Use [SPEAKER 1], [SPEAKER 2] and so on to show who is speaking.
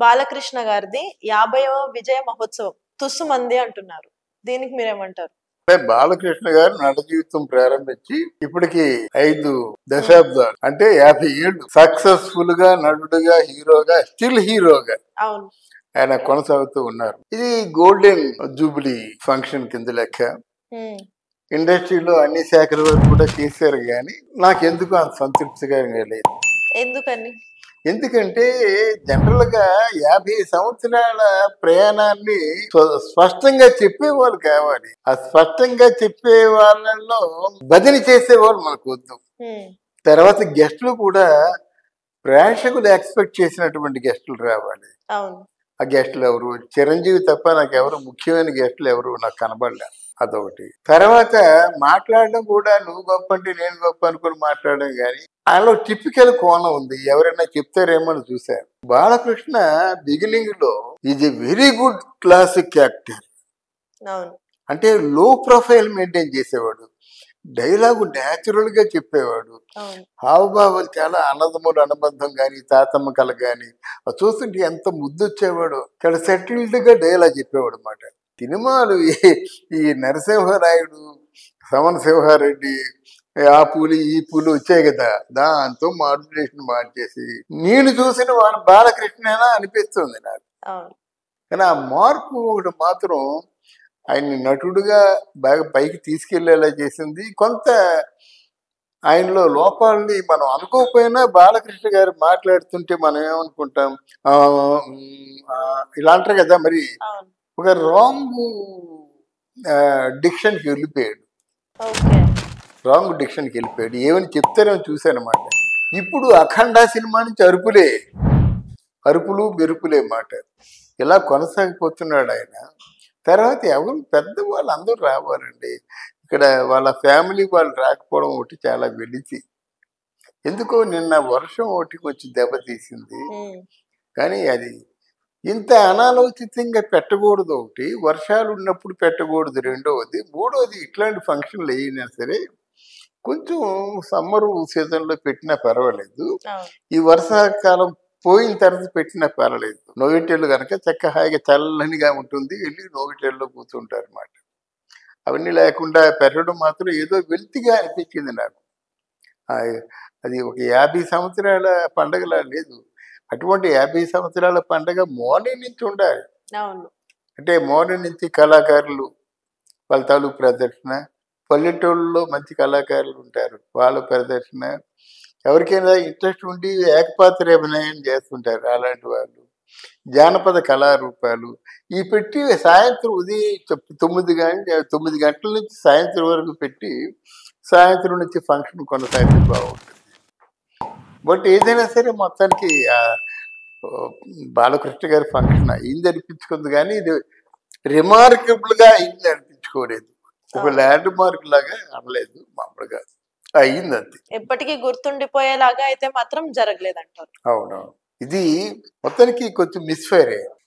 [SPEAKER 1] బాలకృష్ణ గారిది 50వ విజయ మహోత్సవం తుస్సుమంది అంటున్నారు. దీనికి మీరేమంటారు?
[SPEAKER 2] అంటే బాలకృష్ణ గారు నట జీవితం ప్రారంభించి ఇప్పటికి 5 దశాబ్దాలు అంటే 50 ఏళ్ళు సక్సెస్ఫుల్ గా నటుడుగా హీరోగా స్టిల్ హీరోగా
[SPEAKER 1] అవును.
[SPEAKER 2] ఆయన కొనసాగుతూ ఉన్నారు. ఇది గోల్డెన్ జూబిలీ ఫంక్షన్ కింద లెక్క. ఇండస్ట్రీలో అన్ని శాఖల వరకు కూడా చేశారు, కానీ నాకెందుకు అంత సంతృప్తిగా లేదు.
[SPEAKER 1] ఎందుకని?
[SPEAKER 2] ఎందుకంటే జనరల్ గా 50 సంవత్సరాల ప్రయాణాన్ని స్పష్టంగా చెప్పేవాళ్ళు కావాలి. ఆ స్పష్టంగా చెప్పే వాళ్ళలో బదిలీ చేసేవాళ్ళు మనకు వద్దు. తర్వాత గెస్టులు కూడా ప్రేక్షకులు ఎక్స్పెక్ట్ చేసినటువంటి గెస్టులు రావాలి. ఆ గెస్టులు ఎవరు? చిరంజీవి తప్ప నాకు ఎవరు ముఖ్యమైన గెస్టులు ఎవరు నాకు కనబడలే. అదొకటి. తర్వాత మాట్లాడడం కూడా నువ్వు గొప్ప అంటే నేను గొప్ప అనుకుని మాట్లాడడం, కానీ ఆయనలో టిపికల్ కోణం ఉంది. ఎవరైనా చెప్తారేమో అని చూశారు. బాలకృష్ణ బిగినింగ్ లో is a very good classic actor. అంటే లో ప్రొఫైల్ మెయింటైన్ చేసేవాడు, డైలాగు న్యాచురల్ గా చెప్పేవాడు, హావభావాలు చాలా అన్నదమ్ముల అనుబంధం కానీ తాతమ్మ కళ కానీ చూస్తుంటే ఎంత ముద్దు వచ్చేవాడు. చాలా సెటిల్డ్ గా డైలాగ్ చెప్పేవాడు అన్నమాట. సినిమాలు ఈ నరసింహరాయుడు, సమన్ సింహారెడ్డి, ఆ పూలు ఈ పూలు వచ్చాయి కదా, దాంతో మాడ్యులేషన్ మార్చేసి నేను చూసిన వాడు బాలకృష్ణేనా అనిపిస్తుంది నాకు. కానీ ఆ మార్పు ఒకటి మాత్రం ఆయన్ని నటుడుగా బాగా పైకి తీసుకెళ్లేలా చేసింది. కొంత ఆయనలో లోపాలని మనం అనుకోకపోయినా బాలకృష్ణ గారు మాట్లాడుతుంటే మనం ఏమనుకుంటాం, ఇలా అంటారు కదా, మరి ఒక రాంగ్ డిక్షన్కి వెళ్ళిపోయాడు. ఏమని చెప్తారో చూశానమాట. ఇప్పుడు అఖండ సినిమా నుంచి అరుపులు మెరుపులే మాట ఇలా కొనసాగిపోతున్నాడు ఆయన. తర్వాత ఎవరు పెద్దవాళ్ళు అందరూ రావాలండి. ఇక్కడ వాళ్ళ ఫ్యామిలీ వాళ్ళు రాకపోవడం ఒకటి చాలా వెలితి. ఎందుకో నిన్న వర్షం ఒకటి వచ్చి దెబ్బతీసింది, కానీ అది ఇంత అనాలోచితంగా పెట్టకూడదు. ఒకటి, వర్షాలు ఉన్నప్పుడు పెట్టకూడదు. రెండవది, మూడవది, ఇట్లాంటి ఫంక్షన్లు అయినా సరే కొంచెం సమ్మర్ సీజన్లో పెట్టినా పర్వాలేదు, ఈ వర్షాకాలం పోయిన తర్వాత పెట్టినా పర్వాలేదు. నోవిటేళ్ళు కనుక చక్క హాయిగా చల్లనిగా ఉంటుంది, వెళ్ళి నోవిటేళ్ళలో కూర్చుంటారు అన్నమాట. అవన్నీ లేకుండా పెట్టడం మాత్రం ఏదో వెల్తిగా అనిపించింది నాకు. అది ఒక 50 సంవత్సరాల పండగలా లేదు. అటువంటి 50 సంవత్సరాల పండగ మార్నింగ్ నుంచి ఉండాలి. అంటే మార్నింగ్ నుంచి కళాకారులు వాళ్ళ తాలూకు ప్రదర్శన, పల్లెటూళ్ళలో మంచి కళాకారులు ఉంటారు వాళ్ళ ప్రదర్శన, ఎవరికైనా ఇంట్రెస్ట్ ఉండి ఏకపాత్ర అభినయం చేస్తుంటారు అలాంటి వాళ్ళు, జానపద కళారూపాలు ఈ పెట్టి సాయంత్రం ఉదయం 9 గంటల నుంచి సాయంత్రం వరకు పెట్టి సాయంత్రం నుంచి ఫంక్షన్ కొనసాగితే బాగుంటుంది. బట్ ఏదైనా సరే మొత్తానికి బాలకృష్ణ గారి ఫంక్షన్ అయింది అనిపించుకుంది, కానీ ఇది రిమార్కబుల్ గా అయింది అనిపించుకోలేదు. ఒక ల్యాండ్ మార్క్ లాగా అనలేదు, మామూలుగా అయింది అంతే.
[SPEAKER 1] ఎప్పటికీ గుర్తుండిపోయేలాగా అయితే మాత్రం జరగలేదు అంటారు.
[SPEAKER 2] అవునవును, ఇది మొత్తానికి కొంచెం మిస్ఫైర్ అయ్యింది.